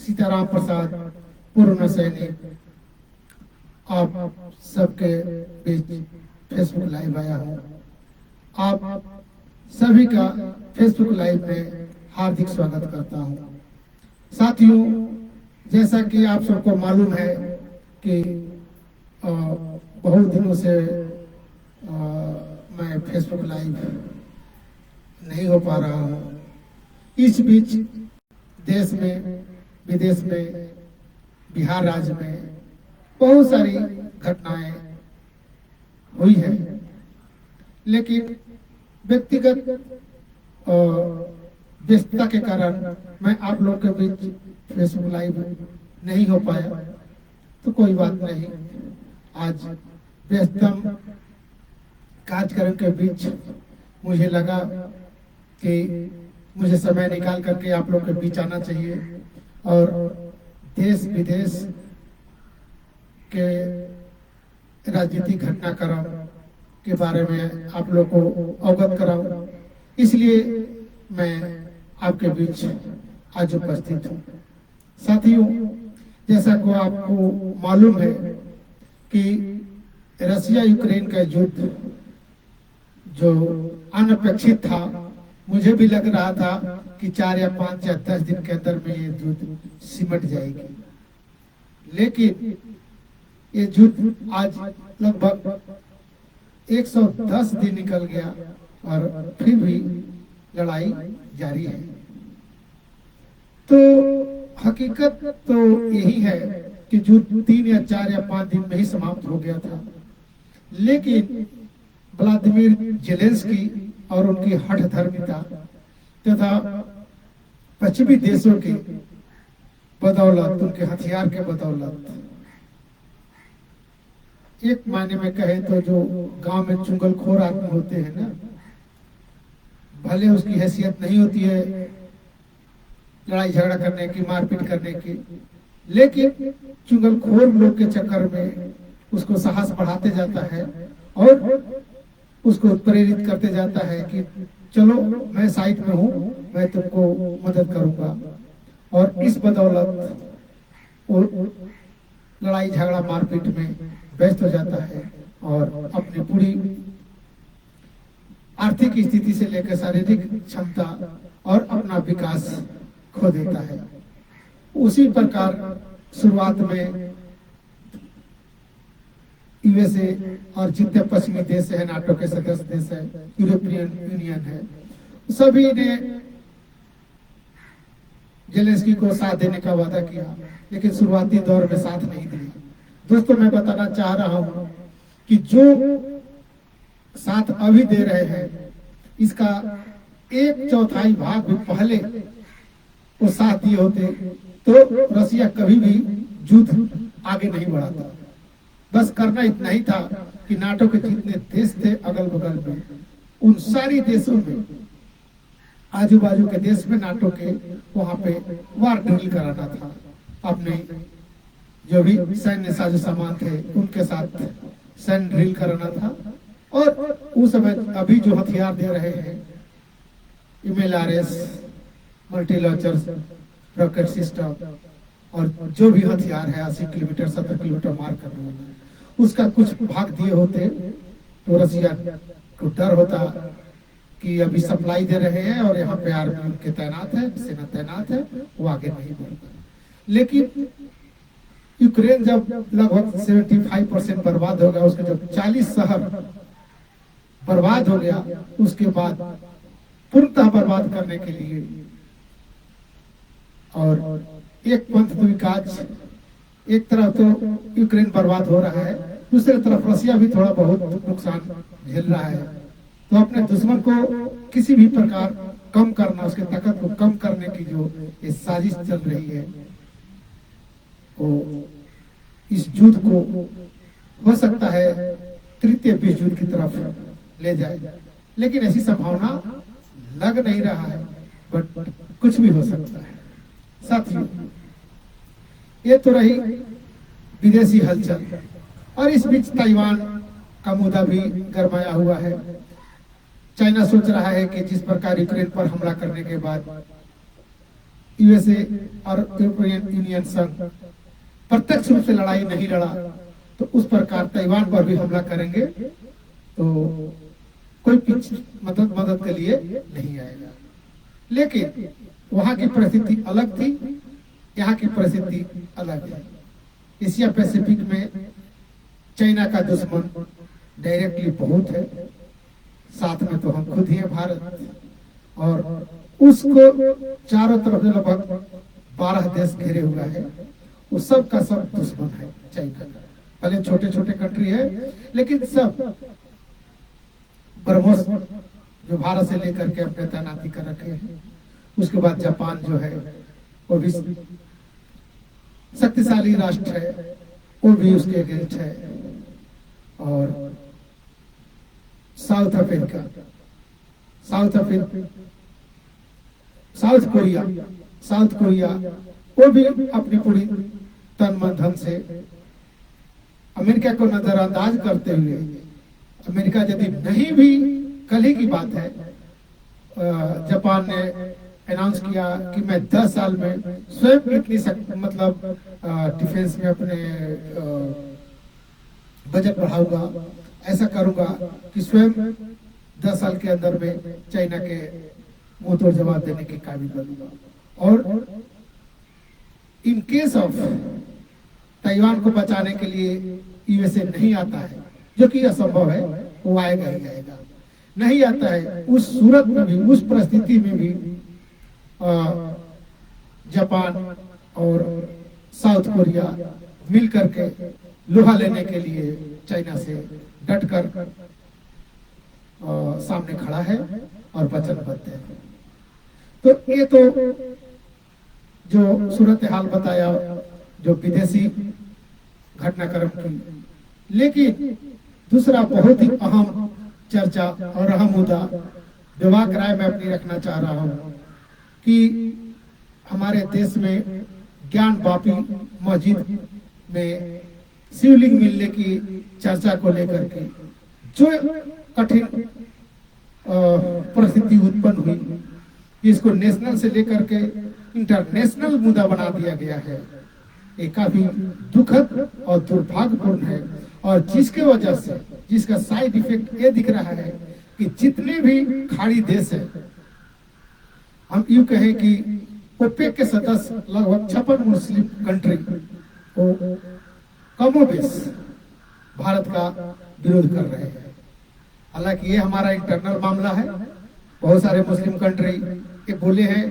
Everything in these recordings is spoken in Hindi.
सीताराम प्रसाद, पूर्व सैनिक, आप सबके बीच फेसबुक लाइव आया हूँ। आप सभी का फेसबुक लाइव में हार्दिक स्वागत करता हूँ। साथियों, जैसा कि आप सबको मालूम है कि बहुत दिनों से मैं फेसबुक लाइव नहीं हो पा रहा हूँ। इस बीच देश में, विदेश में, बिहार राज्य में बहुत सारी घटनाएं हुई हैं, लेकिन व्यक्तिगत व्यस्तता के कारण मैं आप लोग के बीच फेसबुक लाइव नहीं हो पाया। तो कोई बात नहीं, आज व्यस्तम कार्यक्रम के बीच मुझे लगा कि मुझे समय निकाल करके आप लोग के बीच आना चाहिए और देश विदेश के राजनीतिक घटनाक्रम के बारे में आप लोग को अवगत कराऊं। इसलिए मैं आपके बीच आज उपस्थित हूँ। साथियों, जैसा कि आपको मालूम है कि रसिया यूक्रेन का युद्ध जो अनपेक्षित था, मुझे भी लग रहा था कि 4 या 5 या 10 दिन के अंदर में ये युद्ध सिमट जाएगी, लेकिन ये युद्ध आज लगभग 110 दिन निकल गया और फिर भी लड़ाई जारी है। तो हकीकत तो यही है कि युद्ध 3 या 4 या 5 दिन में ही समाप्त हो गया था, लेकिन व्लादिमीर जेलेंस्की और उनकी हठधर्मिता तथा पश्चिमी देशों के बदौलत, उनके हथियार के बदौलत, एक मायने में कहे तो जो गांव में चुंगलखोर आदमी होते हैं ना, भले उसकी हैसियत नहीं होती है लड़ाई झगड़ा करने की, मारपीट करने की, लेकिन चुंगलखोर लोग के चक्कर में उसको साहस बढ़ाते जाता है और उसको प्रेरित करते जाता है कि चलो मैं साइड में हूँ, मैं तुमको मदद करूंगा। और इस बदौलत वो लड़ाई झगड़ा मारपीट में व्यस्त हो जाता है और अपनी पूरी आर्थिक स्थिति से लेकर शारीरिक क्षमता और अपना विकास खो देता है। उसी प्रकार शुरुआत में यूएसए और जितने पश्चिमी देश है, नाटो के सदस्य देश है, यूरोपियन यूनियन है, सभी ने जेलेंस्की को साथ देने का वादा किया, लेकिन शुरुआती दौर में साथ नहीं दिया। दोस्तों, मैं बताना चाह रहा हूं कि जो साथ अभी दे रहे हैं, इसका 1/4 भाग भी पहले वो साथ दिए होते तो रसिया कभी भी युद्ध आगे नहीं बढ़ाता। बस करना इतना ही था कि नाटो के जितने देश थे अगल बगल में, उन सारी देशों में, आजू बाजू के देश में नाटो के वहां पे वार ड्रिल कराना था। अपने जो भी सैन्य साजो सामान थे उनके साथ सैन्य ड्रिल कराना था। और उस समय अभी जो हथियार दे रहे हैं, MLRS, multi launcher rocket system, और जो भी हथियार है 80 किलोमीटर 70 किलोमीटर मार करने वाला, उसका कुछ भाग दिए होते तो रसिया को डर होता कि अभी सप्लाई दे रहे हैं और यहाँ पे आर्मी उनके तैनात है, सेना तैनात है, वो आगे नहीं बढ़ता। लेकिन यूक्रेन जब लगभग 75% बर्बाद हो गया, उसके जब 40 शहर बर्बाद हो गया, उसके बाद पूर्णतः बर्बाद करने के लिए और एक पंथ विकास, एक तरफ तो यूक्रेन बर्बाद हो रहा है, दूसरी तरफ रसिया भी थोड़ा बहुत नुकसान झेल रहा है। तो अपने दुश्मन को किसी भी प्रकार कम करना, उसके ताकत को कम करने की जो ये साजिश चल रही है, वो इस युद्ध को हो सकता है तृतीय विश्व युद्ध की तरफ ले जाए, लेकिन ऐसी संभावना लग नहीं रहा है, बट कुछ भी हो सकता है। साथियों, ये तो रही विदेशी हलचल, और इस बीच ताइवान का मुद्दा भी गरमाया हुआ है। चाइना सोच रहा है कि जिस प्रकार यूक्रेन पर हमला करने के बाद यूएसए और यूरोपियन यूनियन संघ प्रत्यक्ष रूप से लड़ाई नहीं लड़ा तो उस प्रकार ताइवान पर भी हमला करेंगे तो कोई मदद के लिए नहीं आएगा। लेकिन वहां की परिस्थिति अलग थी, यहाँ की परिस्थिति अलग है। एशिया पैसिफिक में चाइना का दुश्मन डायरेक्टली बहुत है, साथ में तो हम खुद ही है भारत, और उसको चारों तरफ लगभग 12 देश घेरे हुआ है। वो सब का सब दुश्मन है चाइना का। पहले छोटे छोटे कंट्री है लेकिन सब ब्रह्मोस जो भारत से लेकर के अपने तैनाती कर रखे हैं। उसके बाद जापान जो है वो भी शक्तिशाली राष्ट्र है, वो भी उसके अगेंस्ट है। और साउथ कोरिया वो भी अपनी पूरी तन मन धन से अमेरिका को नजरअंदाज करते हुए, अमेरिका यदि नहीं भी, कल ही की बात है जापान ने अनाउंस किया कि मैं 10 साल में स्वयं इतनी मतलब डिफेंस में अपने बजट बढ़ाऊंगा, ऐसा करूंगा कि स्वयं 10 साल के अंदर में चाइना के मुंह तोड़ जवाब देने के काबिल बनूंगा। और इन केस ऑफ ताइवान को बचाने के लिए यूएसए नहीं आता है, जो कि असंभव है, वो आएगा ही आएगा। नहीं आता है, उस सूरत में भी, उस परिस्थिति में भी जापान और साउथ कोरिया मिल करके लोहा लेने के लिए चाइना से डटकर सामने खड़ा है और वचनबद्ध है। तो ये तो जो सूरत हाल बताया जो विदेशी घटनाक्रम की, लेकिन दूसरा बहुत ही अहम चर्चा और अहम मुद्दा बेबाक राय में अपनी रखना चाह रहा हूं कि हमारे देश में ज्ञान वापी मस्जिद में शिवलिंग मिलने की चर्चा को लेकर के जो कठिन परिस्थिति उत्पन्न हुई, इसको नेशनल से लेकर के इंटरनेशनल मुद्दा बना दिया गया है। ये काफी दुखद और दुर्भाग्यपूर्ण है, और जिसके वजह से, जिसका साइड इफेक्ट ये दिख रहा है कि जितने भी खाड़ी देश है, हम यूं कहें कि ओपेक के सदस्य लगभग 56 मुस्लिम कंट्री को कमोबेश भारत का विरोध कर रहे हैं। हालांकि ये हमारा इंटरनल मामला है। बहुत सारे मुस्लिम कंट्री ये बोले हैं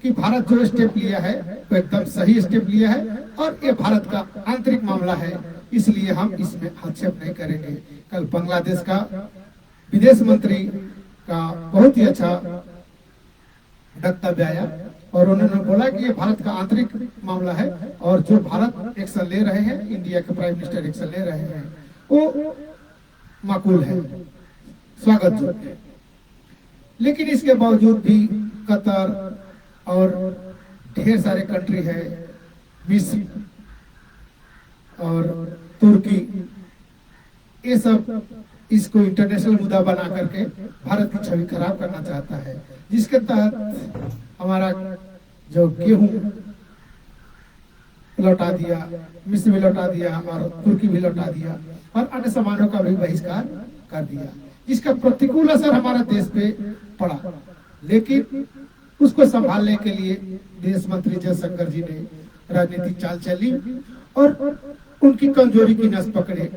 कि भारत जो स्टेप लिया है वो एकदम सही स्टेप लिया है और ये भारत का आंतरिक मामला है, इसलिए हम इसमें हस्तक्षेप नहीं करेंगे। कल बांग्लादेश का विदेश मंत्री का बहुत ही अच्छा वक्तव्य आया और उन्होंने बोला कि ये भारत का आंतरिक मामला है और जो भारत एक्शन ले रहे हैं, इंडिया के प्राइम मिनिस्टर एक्शन ले रहे हैं, वो माकूल है, स्वागत योग्य है। लेकिन इसके बावजूद भी कतर और ढेर सारे कंट्री है, मिस्र और तुर्की, ये सब इसको इंटरनेशनल मुद्दा बना करके भारत की छवि खराब करना चाहता है, जिसके तहत हमारा जो गेहूं लौटा दिया, मिस्र भी लौटा दिया और तुर्की भी लौटा दिया और अन्य सामानों का भी बहिष्कार कर दिया, जिसका प्रतिकूल असर हमारा देश पे पड़ा। लेकिन उसको संभालने के लिए विदेश मंत्री जयशंकर जी ने राजनीतिक चाल चली और उनकी कमजोरी की नस पकड़े।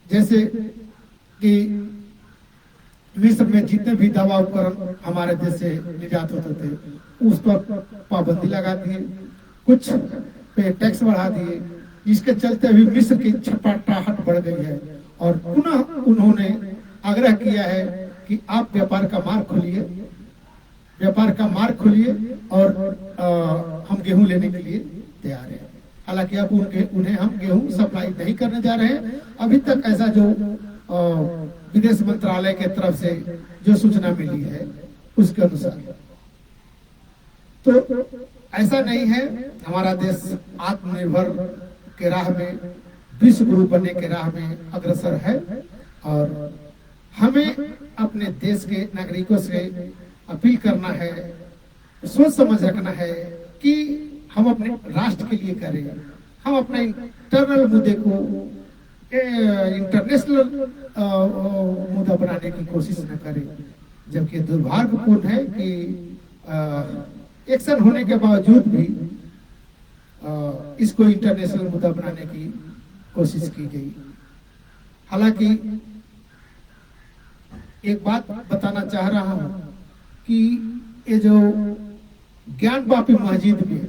जैसे कि मिस्र में जितने भी दवा उपकरण हमारे देश से निर्यात होते थे उस पर पाबंदी लगा दिए, कुछ पे टैक्स बढ़ा दिए, जिसके चलते अभी मिस्र की छटपटाहट बढ़ गई है और पुनः उन्होंने आग्रह किया है कि आप व्यापार का मार्ग खोलिए, व्यापार का मार्ग खोलिए और हम गेहूं लेने के लिए तैयार हैं। हालांकि अब उन्हें हम गेहूं सप्लाई नहीं करने जा रहे हैं। अभी तक ऐसा जो विदेश मंत्रालय के तरफ से जो सूचना मिली है उसके अनुसार, तो ऐसा नहीं है। हमारा देश आत्मनिर्भर के राह में, विश्व गुरु बनने के राह में अग्रसर है और हमें अपने देश के नागरिकों से अपील करना है, सोच समझ रखना है कि हम अपने राष्ट्र के लिए करें, हम अपने इंटरनल मुद्दे को इंटरनेशनल मुद्दा बनाने की कोशिश न करें। जबकि दुर्भाग्यपूर्ण है कि एक्शन होने के बावजूद भी इसको इंटरनेशनल मुद्दा बनाने की कोशिश की गई। हालांकि एक बात बताना चाह रहा हूं कि ये जो ज्ञान वापी मस्जिद में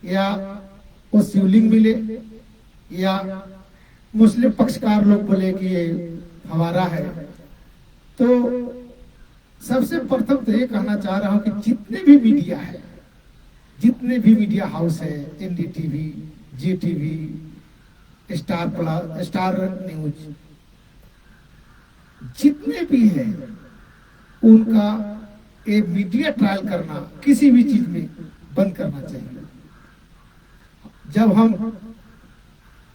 या वो शिवलिंग मिले या मुस्लिम पक्षकार लोग बोले कि ये फवारा है, तो सबसे प्रथम तो ये कहना चाह रहा हूं कि जितने भी मीडिया है, जितने भी मीडिया हाउस है, NDTV, Zee TV, star plus, star news, जितने भी है, उनका ये मीडिया ट्रायल करना किसी भी चीज में बंद करना चाहिए। जब हम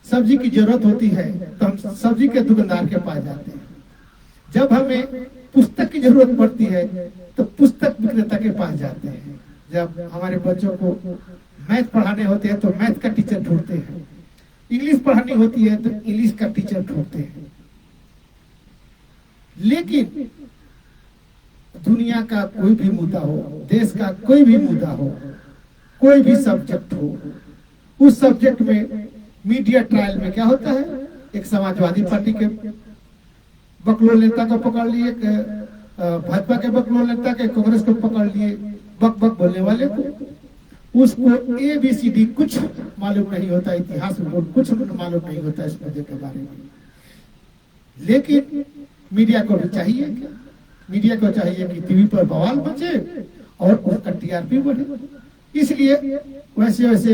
सब्जी की जरूरत होती है तो हम सब्जी के दुकानदार के पास जाते हैं। जब हमें पुस्तक की जरूरत पड़ती है तो पुस्तक विक्रेता के पास जाते हैं। जब हमारे बच्चों को मैथ पढ़ाने होते हैं तो मैथ का टीचर ढूंढते हैं। इंग्लिश पढ़ानी होती है तो इंग्लिश का टीचर ढूंढते हैं। लेकिन दुनिया का कोई भी मुद्दा हो, देश का कोई भी मुद्दा हो, कोई भी सब्जेक्ट हो, उस सब्जेक्ट में मीडिया ट्रायल में क्या होता है, एक समाजवादी पार्टी के बकलोल नेता को पकड़ लिए, भाजपा के बकलोल नेता के, कांग्रेस को पकड़ लिए, बक बक बोलने वाले को, उसको ABCD कुछ मालूम नहीं होता, इतिहास में कुछ मालूम नहीं होता इस मुद्दे के बारे में। लेकिन मीडिया को भी चाहिए क्या? मीडिया को चाहिए कि टीवी पर बवाल मचे और उसका TRP बढ़े। इसलिए वैसे वैसे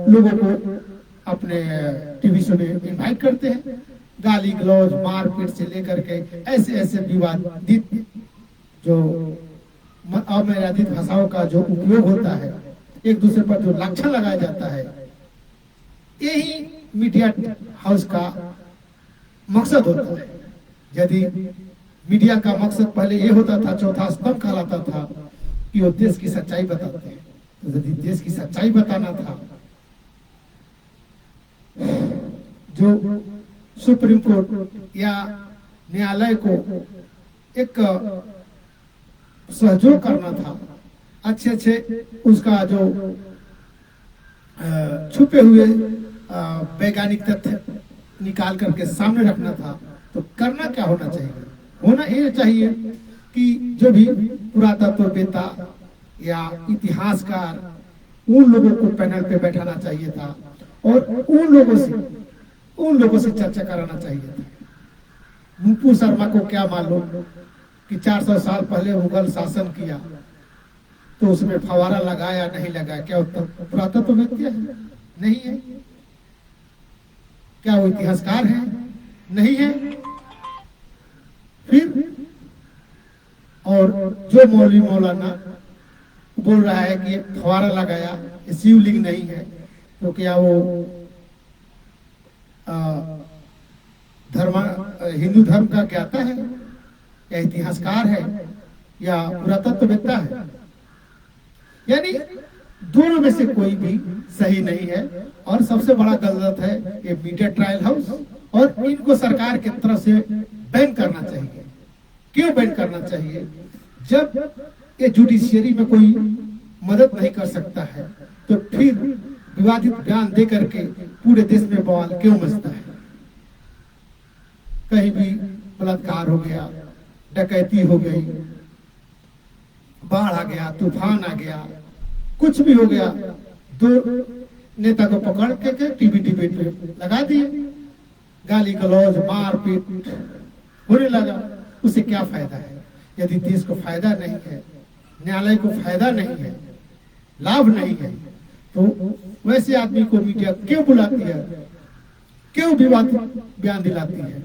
लोगों को अपने टीवी शो में इनवाइट करते हैं। गाली गलौज, मारपीट से लेकर के ऐसे ऐसे विवादित जो अमर्यादित भाषाओं का जो उपयोग होता है, एक दूसरे पर जो लांछन लगाया जाता है, यही मीडिया हाउस का मकसद होता है। यदि मीडिया का मकसद पहले ये होता था, चौथा स्तंभ कहलाता था कि वो देश की सच्चाई बताते हैं, तो यदि देश की सच्चाई बताना था, जो सुप्रीम कोर्ट या न्यायालय को एक सहयोग करना था, अच्छे अच्छे उसका जो छुपे हुए वैज्ञानिक तथ्य निकाल करके सामने रखना था, तो करना क्या होना चाहिए? होना ये चाहिए कि जो भी पुरातत्ववेत्ता या इतिहासकार, उन लोगों को पैनल पे बैठाना चाहिए था और उन लोगों से चर्चा कराना चाहिए था। मुपू शर्मा को क्या मालूम कि 400 साल पहले मुगल शासन किया तो उसमें फवारा लगाया नहीं लगाया? क्या उत्तर पुरातत्ववेत्ता है? नहीं है। क्या वो इतिहासकार है? नहीं है। फिर और जो मौलवी मौलाना बोल रहा है कि फवारा लगाया, शिवलिंग नहीं है, तो क्या वो हिंदू धर्म का ज्ञाता है या इतिहासकार है या पुरातत्ववेत्ता है? यानी दोनों में से कोई भी सही नहीं है। और सबसे बड़ा गलत है ये मीडिया ट्रायल हाउस, और इनको सरकार की तरफ से बैन करना चाहिए। क्यों बैन करना चाहिए? जब ये जुडिशियरी में कोई मदद नहीं कर सकता है तो फिर विवादित बयान दे करके पूरे देश में बवाल क्यों मचता है? कहीं भी बलात्कार हो गया, डकैती हो गई, बाढ़ आ गया, तूफान आ गया, कुछ भी हो गया, दो नेता को पकड़ के टीवी डिबेट पे लगा दिए, गाली गलौज, मारपीट होने लगा। उसे क्या फायदा है? यदि देश को फायदा नहीं है, न्यायालय को फायदा नहीं है, लाभ नहीं है, तो वैसे आदमी को मीडिया क्यों बुलाती है, क्यों विवादित बयान दिलाती है?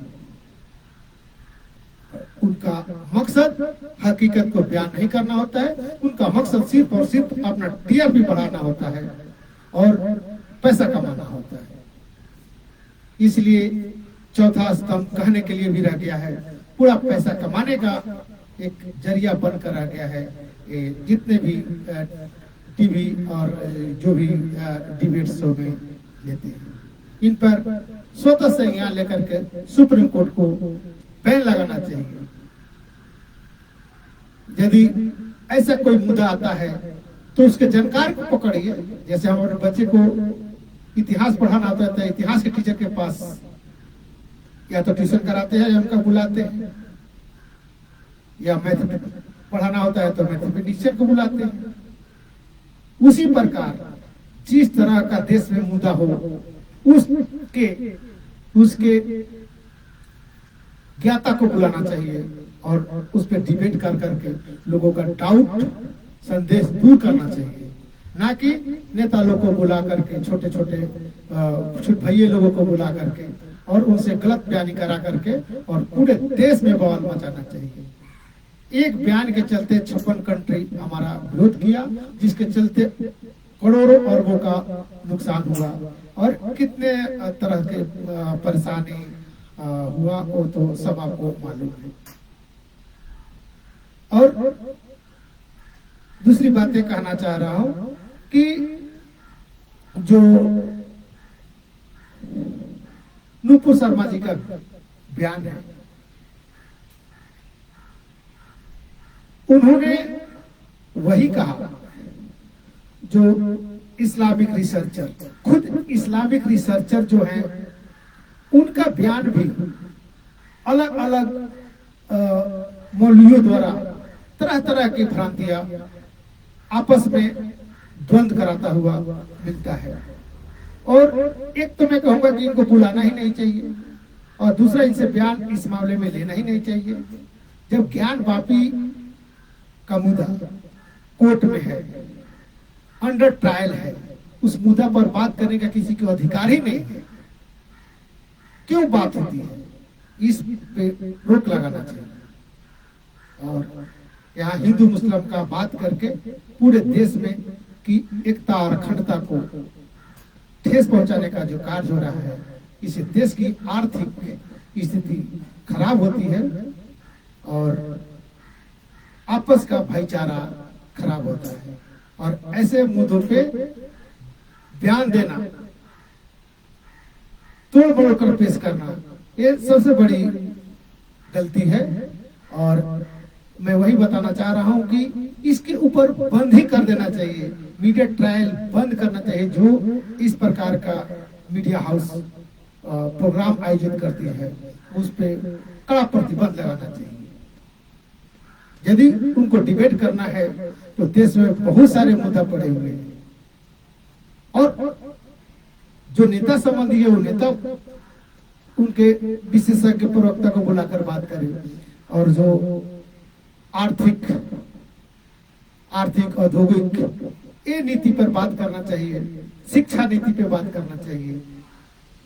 उनका मकसद हकीकत को बयान नहीं करना होता है, उनका मकसद सिर्फ और सिर्फ अपना TRP बढ़ाना होता है और पैसा कमाना होता है। इसलिए चौथा स्तंभ कहने के लिए भी रह गया है, पूरा पैसा कमाने का एक जरिया बनकर रह गया है। जितने भी टीवी और जो भी डिबेट शो में लेते हैं, इन पर स्वतः से यहाँ लेकर के सुप्रीम कोर्ट को बैन लगाना चाहिए। यदि ऐसा कोई मुद्दा आता है तो उसके जानकार को पकड़िए। जैसे हमारे बच्चे को इतिहास पढ़ाना होता है तो इतिहास के टीचर के पास या तो ट्यूशन कराते हैं या उनका बुलाते हैं, या मैथ पढ़ाना होता है तो मैथमेटिशियन को बुलाते हैं। उसी प्रकार जिस तरह का देश में मुद्दा हो उसके ज्ञाता को बुलाना चाहिए और उस पर डिबेट कर करके लोगों का डाउट संदेश दूर करना चाहिए, ना कि नेता लोगों को बुला करके छोटे छोटे भैये लोगों को बुला करके और उनसे गलत बयानी करा करके और पूरे देश में बवाल मचाना चाहिए। एक बयान के चलते 56 कंट्री हमारा विरोध किया, जिसके चलते करोड़ों अरबों का नुकसान हुआ और कितने तरह के परेशानी हुआ वो तो सब आपको मालूम है। और दूसरी बातें कहना चाह रहा हूं कि जो नुपुर शर्मा जी का बयान है, उन्होंने वही कहा जो इस्लामिक रिसर्चर, खुद इस्लामिक रिसर्चर जो है उनका बयान भी अलग अलग मौलवियों द्वारा तरह तरह की भ्रांतियां आपस में द्वंद्व कराता हुआ मिलता है। और एक तो मैं कहूंगा कि इनको बुलाना ही नहीं चाहिए और दूसरा इनसे बयान इस मामले में लेना ही नहीं चाहिए। जब ज्ञान वापी का मुद्दा कोर्ट में है, अंडर ट्रायल है, उस मुद्दा पर बात करने का किसी को अधिकार ही नहीं है, क्यों बात होती है? इस पे रोक लगाना चाहिए और यहाँ हिंदू मुस्लिम का बात करके पूरे देश में की एकता और अखंडता को ठेस पहुंचाने का जो कार्य हो रहा है, इससे देश की आर्थिक स्थिति खराब होती है और आपस का भाईचारा खराब होता है। और ऐसे मुद्दों पे बयान देना, तोड़ मरोड़ कर पेश करना, ये सबसे बड़ी गलती है। और मैं वही बताना चाह रहा हूं कि इसके ऊपर बंद ही कर देना चाहिए, मीडिया ट्रायल बंद करना चाहिए। जो इस प्रकार का मीडिया हाउस प्रोग्राम आयोजित करती है उस पे कड़ा प्रतिबंध लगाना चाहिए। यदि उनको डिबेट करना है तो देश में बहुत सारे मुद्दा पड़े हुए हैं और जो नेता संबंधी है वो नेता उनके विशेषज्ञ प्रवक्ता को बुलाकर बात करें और जो आर्थिक औद्योगिक ये नीति पर बात करना चाहिए, शिक्षा नीति पे बात करना चाहिए।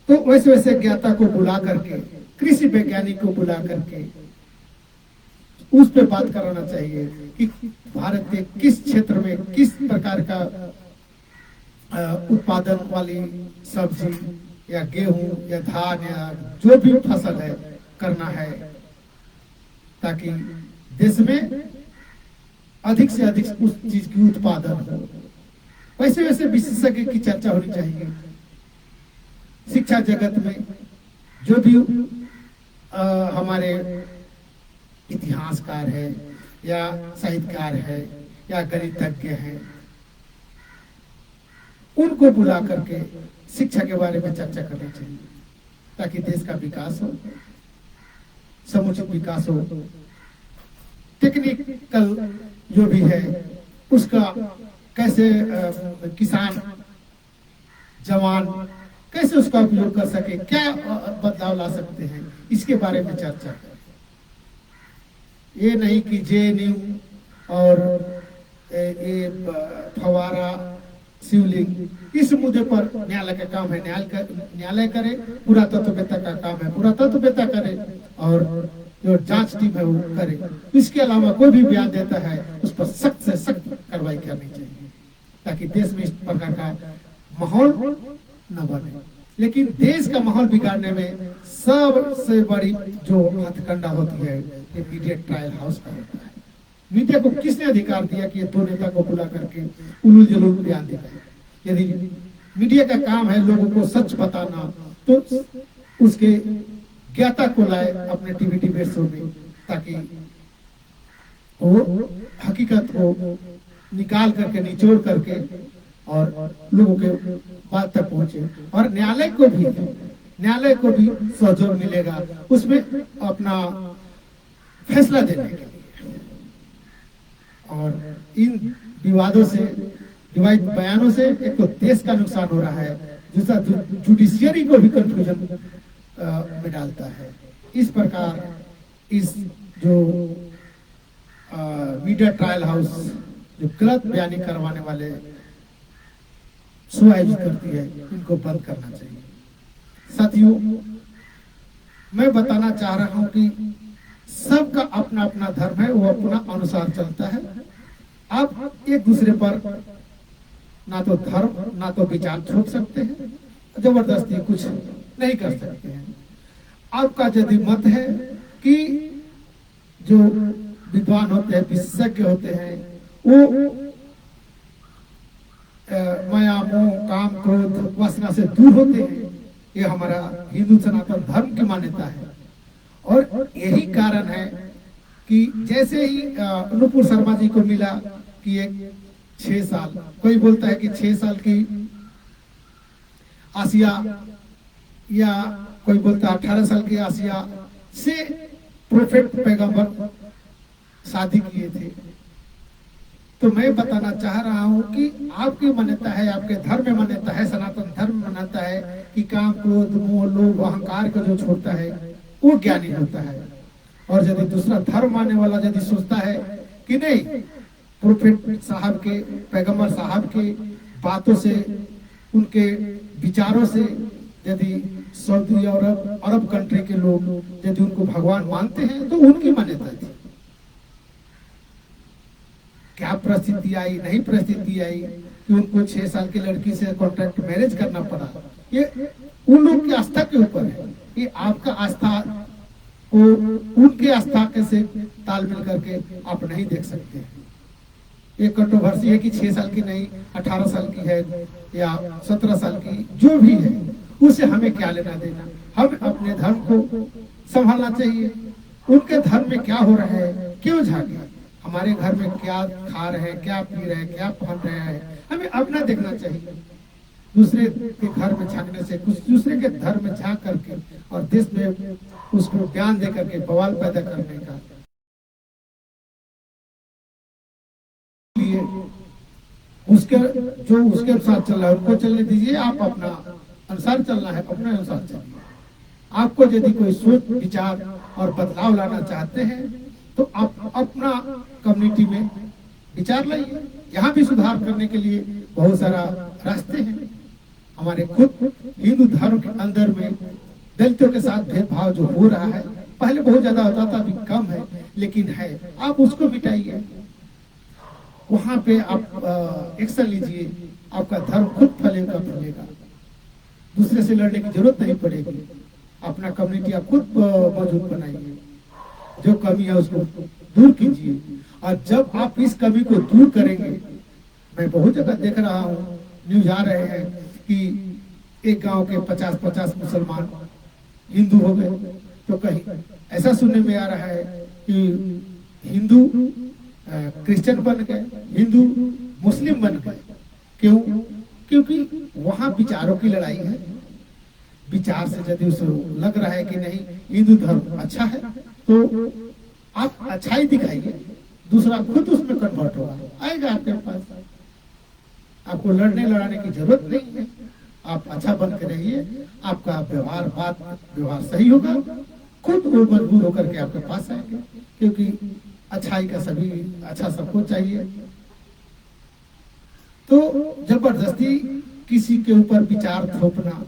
तो वैसे वैसे ज्ञाता को बुला करके, कृषि वैज्ञानिक को बुला करके उस पे बात कराना चाहिए कि भारत के किस क्षेत्र में किस प्रकार का उत्पादन वाली सब्जी या गेहूं या धान या जो भी फसल है करना है, ताकि देश में अधिक से अधिक उस चीज की उत्पादन हो। वैसे वैसे विशेषज्ञ की चर्चा होनी चाहिए। शिक्षा जगत में जो भी हमारे इतिहासकार है या साहित्यकार है या गणितज्ञ है, उनको बुला करके शिक्षा के बारे में चर्चा करनी चाहिए ताकि देश का विकास हो, समुचित विकास हो। टेक्निकल जो भी है उसका कैसे किसान जवान कैसे उसका उपयोग कर सके, क्या बदलाव ला सकते हैं, इसके बारे में चर्चा करें। ये नहीं कि JNU और ये फवारा शिवलिंग, इस मुद्दे पर न्यायालय का काम है, न्यायालय करे, पुरातत्ववेत्ता का काम है पुरातत्ववेत्ता करे और जो जांच टीम है वो करे। इसके अलावा कोई भी बयान देता है उस पर सख्त से सख्त कार्रवाई करनी चाहिए ताकि देश में इस प्रकार का माहौल न बने। लेकिन देश का माहौल बिगाड़ने में सबसे बड़ी जो हथकंडा होती है ये मीडिया ट्रायल हाउस का होता है। मीडिया को किसने अधिकार दिया कि ये दो नेता को बुला करके उलूल जुलूल बयान दिखाए? यदि मीडिया का काम है लोगों को सच बताना, तो उसके ज्ञाता को लाए अपने टीवी डिबेट शो में, ताकि वो हकीकत को निकाल करके, निचोड़ करके और लोगों के बात तक पहुंचे। और न्यायालय को भी सहयोग मिलेगा उसमें अपना फैसला देने के लिए। और इन विवादों से, विवादित बयानों से एक तो देश का नुकसान हो रहा है, दूसरा जुडिशियरी को भी कंफ्यूजन में डालता है। इस प्रकार इस जो मीडिया ट्रायल हाउस जो गलत बयानी करवाने वाले शो आयोजित करती है, इनको बंद करना चाहिए। साथियों, मैं बताना चाह रहा हूं कि सबका अपना अपना धर्म है, वो अपना अनुसार चलता है। आप एक दूसरे पर ना तो धर्म ना तो विचार थोप सकते हैं, जबरदस्ती कुछ नहीं कर सकते हैं। आपका यदि मत है कि जो विद्वान होते हैं, विशेषज्ञ होते हैं, वो माया मोह काम क्रोध वासना से दूर होते हैं, ये हमारा हिंदू सनातन धर्म की मान्यता है। और यही कारण है कि जैसे ही नुपुर शर्मा जी को मिला कि एक 6 साल, कोई बोलता है कि 6 साल की आसिया, या कोई बोलता है 18 साल की आसिया से प्रोफेट पैगंबर शादी किए थे। तो मैं बताना चाह रहा हूं कि आपकी मान्यता है, आपके धर्म में मान्यता है, सनातन धर्म में मान्यता है कि काम क्रोध मोह लोभ अहंकार को जो छोड़ता है वो ज्ञानी होता है। और यदि दूसरा धर्म मानने वाला यदि सोचता है कि नहीं, प्रोफेट साहब के, पैगंबर साहब के बातों से, उनके विचारों से, यदि सऊदी और अरब कंट्री के लोग यदि उनको भगवान मानते हैं तो उनकी मान्यता थी। क्या परिस्थिति आई, नहीं परिस्थिति आई कि उनको 6 साल की लड़की से कॉन्ट्रैक्ट मैरिज करना पड़ा, ये उन लोग की आस्था के ऊपर है। ये आपका आस्था को उनके आस्था के से तालमेल करके आप नहीं देख सकते। ये कंट्रोवर्सी है कि 6 साल की नहीं 18 साल की है या 17 साल की, जो भी है उससे हमें क्या लेना देना। हम अपने धर्म को संभालना चाहिए। उनके धर्म में क्या हो रहा है, क्यों झांके, हमारे घर में क्या खा रहे हैं, क्या पी रहे हैं, क्या पहन रहे हैं, हमें अपना देखना चाहिए। दूसरे के घर में झांकने से, कुछ दूसरे के धर्म में झांक करके और देश में उसको ज्ञान दे करके बवाल पैदा करने का, उसके जो उसके अनुसार चल रहा है उनको चलने दीजिए। आप अपना अनुसार चलना है, अपने अनुसार चलिए। आपको यदि कोई सोच विचार और बदलाव लाना चाहते हैं तो आप अपना कम्युनिटी में विचार लाइए। यहाँ भी सुधार करने के लिए बहुत सारा रास्ते हैं। हमारे खुद हिंदू धर्म के अंदर में दलितों के साथ भेदभाव जो हो रहा है, पहले बहुत ज्यादा होता था, अभी कम है, लेकिन है। आप उसको मिटाइए, वहां पे आप एक्शन लीजिए, आपका धर्म खुद फलेगा फूलेगा, दूसरे से लड़ने की जरूरत नहीं पड़ेगी। अपना कम्युनिटी आप खुद मजबूत बनाइए, जो कमी है उसको दूर कीजिए। और जब आप इस कमी को दूर करेंगे, मैं बहुत जगह देख रहा हूँ, न्यूज आ रहे हैं कि एक गांव के 50-50 मुसलमान हिंदू हो गए, तो कहीं ऐसा सुनने में आ रहा है कि हिंदू क्रिश्चियन बन गए, हिंदू मुस्लिम बन गए। क्यों? क्योंकि वहां विचारों की लड़ाई है। विचार से यदि उसे लग रहा है कि नहीं हिंदू धर्म अच्छा है, तो आप अच्छाई दिखाइए, दूसरा खुद उसमें कन्वर्ट होगा, आएगा आपके पास। आपको लड़ने लड़ाने की जरूरत नहीं है। आप अच्छा बन के रहिए, आपका व्यवहार सही होगा, खुद वो मजबूर होकर के आपके पास आएंगे। क्योंकि अच्छाई का सभी अच्छा सबको चाहिए। तो जबरदस्ती किसी के ऊपर विचार थोपना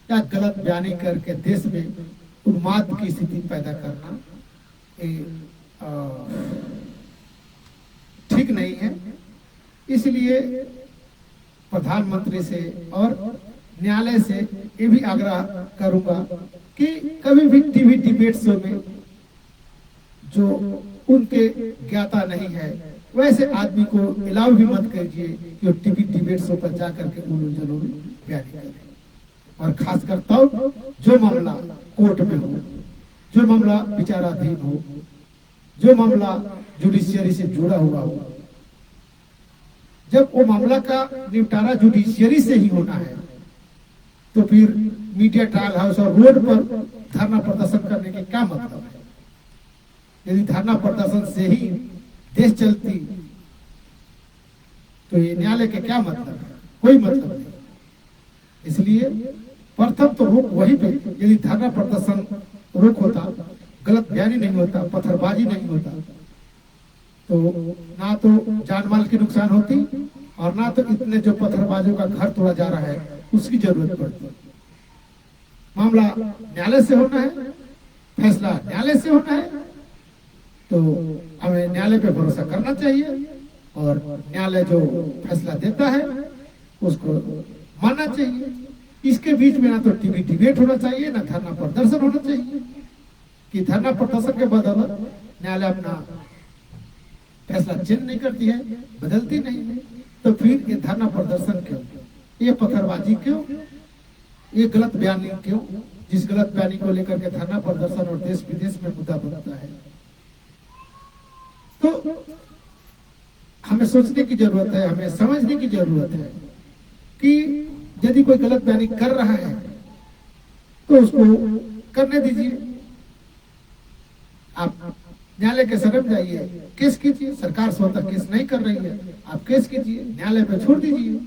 या गलत बयानी करके देश में उन्माद की स्थिति पैदा करना ठीक नहीं है। इसलिए प्रधानमंत्री से और न्यायालय से ये भी आग्रह करूंगा कि कभी भी टीवी डिबेट शो में जो उनके ज्ञाता नहीं है, वैसे आदमी को अलाउ भी मत कीजिए कि वो टीवी डिबेट शो पर जाकर के उलूल जलूल बयानी करे। और खासकर तब जो मामला कोर्ट में हो, जो मामला विचाराधीन हो, जो मामला जुडिशियरी से जुड़ा हुआ हो, जब वो मामला का निपटारा जुडिशियरी से ही होना है तो फिर मीडिया ट्रायल हाउस और रोड पर धरना प्रदर्शन करने के क्या मतलब है? यदि धरना प्रदर्शन से ही देश चलती तो ये न्यायालय के क्या मतलब है? कोई मतलब नहीं। इसलिए प्रथम तो रोक वहीं पे, यदि धरना प्रदर्शन रोक होता, गलत बयानी नहीं होता, पत्थरबाजी नहीं होता, तो ना तो जान माल की नुकसान होती और ना तो इतने जो पत्थरबाजों का घर तोड़ा जा रहा है उसकी जरूरत पड़ती। मामला न्यायालय से होना है, फैसला न्यायालय से होना है, तो हमें न्यायालय पे भरोसा करना चाहिए और न्यायालय जो फैसला देता है उसको मानना चाहिए। इसके बीच में ना तो टीवी डिबेट होना चाहिए, ना धरना प्रदर्शन होना चाहिए कि धरना प्रदर्शन के बदौलत न्यायालय अपना फैसला चेंज नहीं करती है, बदलती नहीं है। तो फिर ये धरना प्रदर्शन क्यों, ये पत्थरबाजी क्यों, ये गलत बयानी क्यों, जिस गलत बयानी को लेकर के धरना प्रदर्शन और देश विदेश में मुद्दा बनता है। तो हमें सोचने की जरूरत है, हमें समझने की जरूरत है कि यदि कोई गलत बयानी कर रहा है तो उसको करने दीजिए। आप न्यायालय के शरण जाइए, केस कीजिए। सरकार स्वतः केस नहीं कर रही है, आप केस कीजिए, न्यायालय पे छोड़ दीजिए।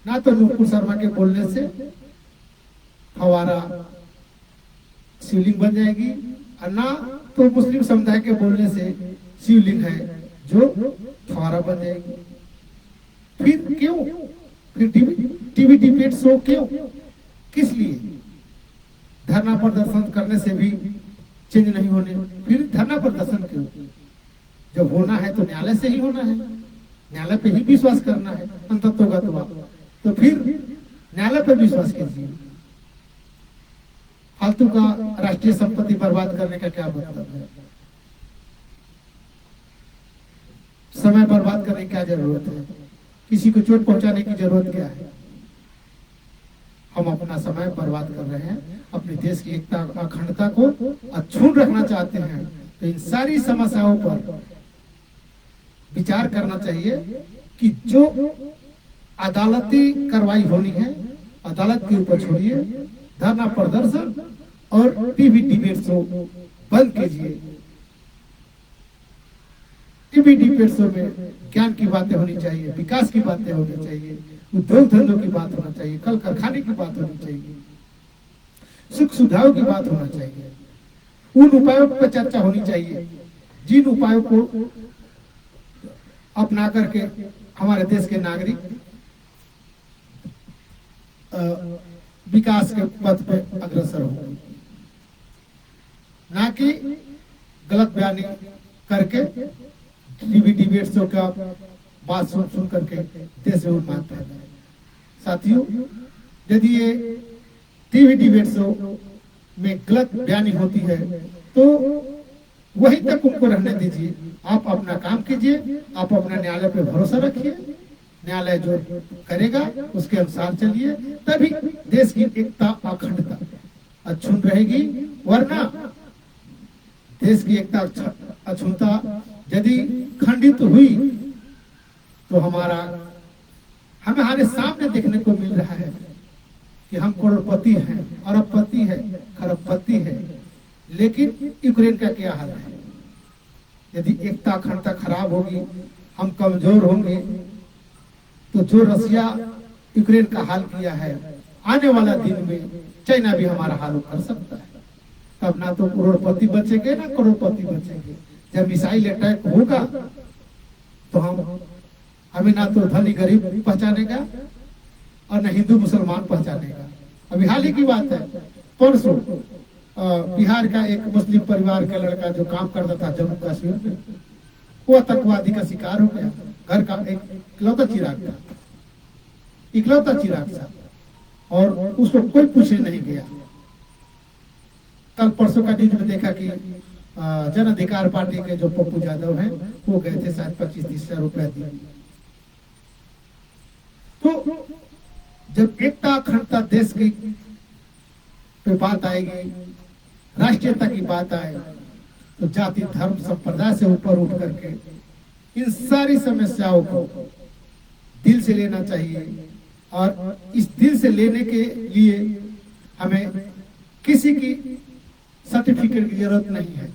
ना तो नुपुर शर्मा के बोलने से फवारा शिवलिंग बन जाएगी और ना तो मुस्लिम समुदाय के बोलने से शिवलिंग है जो फवारा बन जाएगी। फिर क्यों, फिर टीवी डिबेट शो क्यों, किस लिए? धरना प्रदर्शन करने से भी चेंज नहीं होने, फिर धरना प्रदर्शन क्यों? जब होना है तो न्यायालय से ही होना है, न्यायालय पे ही विश्वास करना है अंततोगत। तो फिर न्यायालय पर विश्वास कीजिए। फालतू का राष्ट्रीय संपत्ति बर्बाद करने का क्या मतलब है? समय बर्बाद करने की क्या जरूरत है? किसी को चोट पहुंचाने की जरूरत क्या है? हम अपना समय बर्बाद कर रहे हैं, अपने देश की एकता अखंडता को अक्षुण्ण रखना चाहते हैं। तो इन सारी समस्याओं पर विचार करना चाहिए कि जो अदालती कार्रवाई होनी है अदालत के ऊपर छोड़िए, धरना प्रदर्शन और टीवी डिबेट शो बंद कीजिए। टीवी डिबेट शो में ज्ञान की बातें होनी चाहिए, विकास की बातें होनी चाहिए, उद्योग धंधों की बात होना चाहिए, कल कारखाने की बात होनी चाहिए, सुख सुविधाओं की बात होना चाहिए। उन उपायों पर चर्चा होनी चाहिए जिन उपायों को अपना करके हमारे देश के नागरिक विकास के पथ पे अग्रसर हो, ना कि गलत बयानी करके टीवी डिबेट शो का बात सुन करके देश में उन्माद फैलाए। साथियों, यदि ये टीवी डिबेट शो में गलत बयानी होती है तो वहीं तक उनको रहने दीजिए। आप अपना काम कीजिए, आप अपना न्यायालय पे भरोसा रखिए, न्यायालय जो करेगा उसके अनुसार चलिए, तभी देश की एकता अखंडता अक्षुण्ण रहेगी। वरना देश की एकता अक्षुण्णता यदि खंडित हुई तो हमारे सामने देखने को मिल रहा है कि हम करोड़पति हैं, अरबपति है, खरबपति है, लेकिन यूक्रेन का क्या हाल है? यदि एकता अखंडता खराब होगी, हम कमजोर होंगे, तो जो रसिया यूक्रेन का हाल किया है, आने वाला दिन में चाइना भी हमारा हाल कर सकता है। तब ना तो करोड़पति बचेंगे ना करोड़पति बचेंगे। जब मिसाइल अटैक होगा तो हमें ना तो धनी गरीब पहचानेगा और न हिंदू मुसलमान पहचानेगा। अभी हाल ही की बात है, परसों बिहार का एक मुस्लिम परिवार का लड़का जो काम करता था जम्मू कश्मीर में, वो आतंकवादी का शिकार हो गया। घर का एक इकलौता चिराग था, इकलौता चिराग था, और उसको कोई पूछने नहीं गया। कल परसों का न्यूज में देखा कि जन अधिकार पार्टी के जो पप्पू यादव हैं वो गए थे, शायद 25-30 हजार रुपया दिए। तो जब एकता अखंडता देश की पे बात आएगी, राष्ट्रीयता की बात आए, तो जाति धर्म संप्रदाय से ऊपर उठ करके इन सारी समस्याओं को दिल से लेना चाहिए। और इस दिल से लेने के लिए हमें किसी की सर्टिफिकेट की जरूरत नहीं है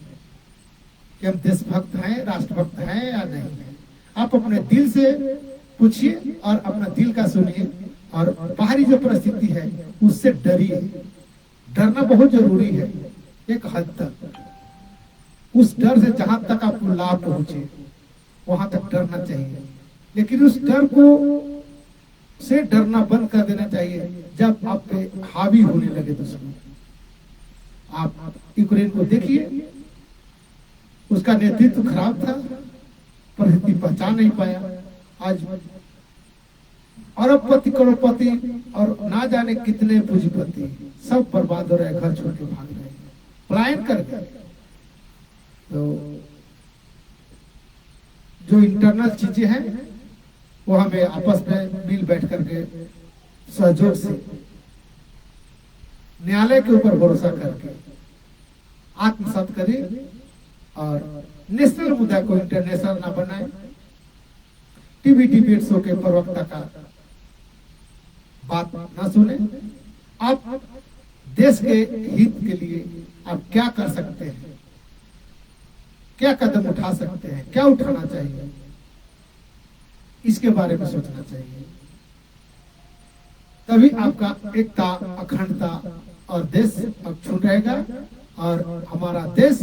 कि हम देशभक्त हैं, राष्ट्रभक्त हैं या नहीं है। आप अपने दिल से पूछिए और अपना दिल का सुनिए, और बाहरी जो परिस्थिति है उससे डरिए। डरना बहुत जरूरी है एक हद तक। उस डर से जहां तक आपको लाभ पहुंचे वहां तक डरना चाहिए, लेकिन उस डर को से डरना बंद कर देना चाहिए जब आप पे हावी होने लगे दुश्मन। आप यूक्रेन को देखिए, उसका नेतृत्व खराब था, परिस्थिति पहचान नहीं पाया। आज अरबपति करोड़पति और ना जाने कितने पूंजीपति सब बर्बाद हो रहे, घर छोड़ के भाग रहे, पलायन कर गए। तो जो इंटरनल चीजें हैं वो हमें आपस में मिल बैठ करके सहयोग से न्यायालय के ऊपर भरोसा करके आत्मसात करें और नेशनल मुद्दा को इंटरनेशनल ना बनाए। टीवी डिबेट शो के प्रवक्ता का बात ना सुने। आप देश के हित के लिए आप क्या कर सकते हैं, क्या कदम उठा सकते हैं, क्या उठाना चाहिए, इसके बारे में सोचना चाहिए। तभी आपका एकता अखंडता और देश अक्षुण्ण रहेगा और हमारा देश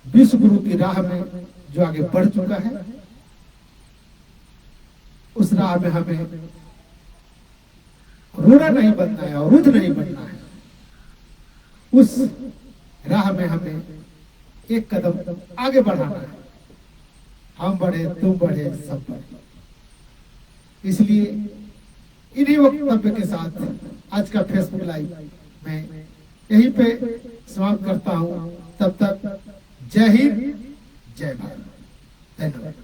विश्व गुरु की राह में जो आगे बढ़ चुका है उस राह में हमें रूढ़ा नहीं बनना है और रुद्ध नहीं बनना है। उस राह में हमें एक कदम आगे बढ़ाना है। हम बढ़े, तुम बढ़े, सब बढ़े। इसलिए इन्हीं वक्तव्य के साथ आज का फेसबुक लाइव मैं यहीं पे समाप्त करता हूं। तब तक जय हिंद, जय भारत, धन्यवाद।